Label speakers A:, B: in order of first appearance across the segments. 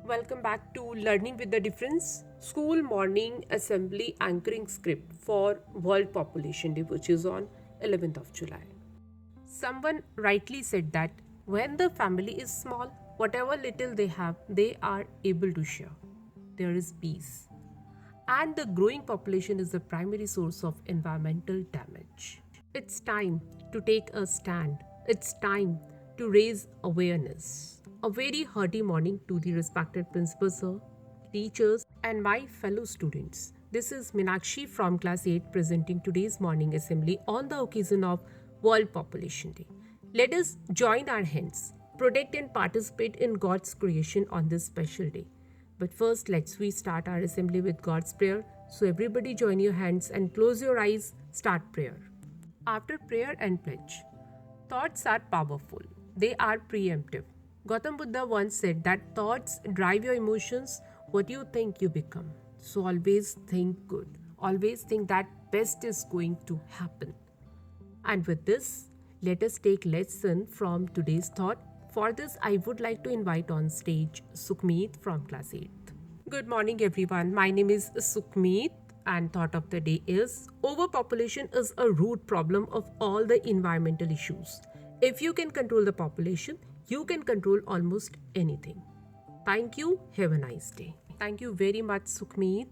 A: Welcome back to Learning with the Difference School Morning Assembly Anchoring Script for World Population Day, which is on 11th of July. Someone rightly said that when the family is small, whatever little they have, they are able to share. There is peace. And the growing population is the primary source of environmental damage. It's time to take a stand. It's time to raise awareness. A very hearty morning to the respected principal sir, teachers, and my fellow students. This is Minakshi from class 8 presenting today's morning assembly on the occasion of World Population Day. Let us join our hands, protect and participate in God's creation on this special day. But first, let's we start our assembly with God's prayer. So everybody join your hands and close your eyes. Start prayer. After prayer and pledge, thoughts are powerful. They are preemptive. Gautam Buddha once said that thoughts drive your emotions. What you think, you become. So always think good. Always think that best is going to happen. And with this, let us take lesson from today's thought. For this, I would like to invite on stage Sukhmeet from class 8th. Good morning, everyone. My name is Sukhmeet, and thought of the day is overpopulation is a root problem of all the environmental issues. If you can control the population, you can control almost anything. Thank you. Have a nice day. Thank you very much, Sukhmeet.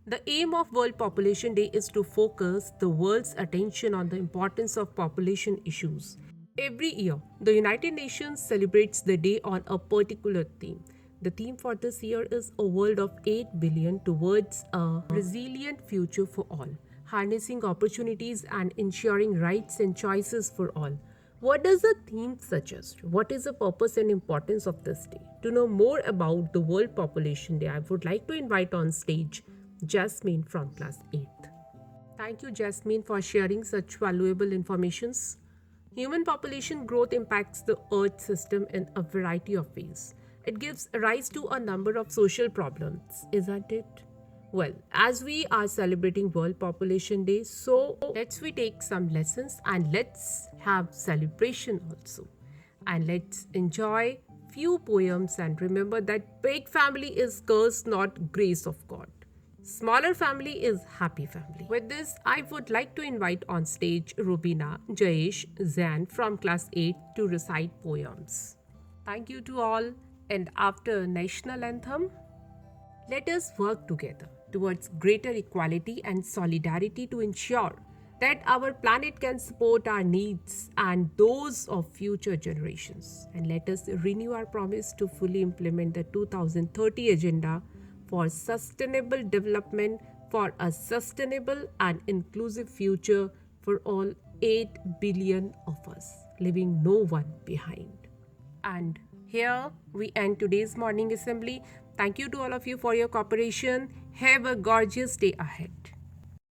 A: The aim of World Population Day is to focus the world's attention on the importance of population issues. Every year, the United Nations celebrates the day on a particular theme. The theme for this year is a world of 8 billion towards a resilient future for all, harnessing opportunities and ensuring rights and choices for all. What does the theme suggest? What is the purpose and importance of this day? To know more about the World Population Day, I would like to invite on stage Jasmine from class 8th. Thank you, Jasmine, for sharing such valuable informations. Human population growth impacts the Earth system in a variety of ways. It gives rise to a number of social problems, isn't it? Well, as we are celebrating World Population Day, so let's we take some lessons and let's have celebration also. And let's enjoy few poems and remember that big family is curse, not grace of God. Smaller family is happy family. With this, I would like to invite on stage Rubina, Jayesh, Zan from class 8 to recite poems. Thank you to all, and after national anthem, let us work together towards greater equality and solidarity to ensure that our planet can support our needs and those of future generations. And let us renew our promise to fully implement the 2030 agenda for sustainable development for a sustainable and inclusive future for all 8 billion of us, leaving no one behind. And here we end today's morning assembly. Thank you to all of you for your cooperation. Have a gorgeous day ahead.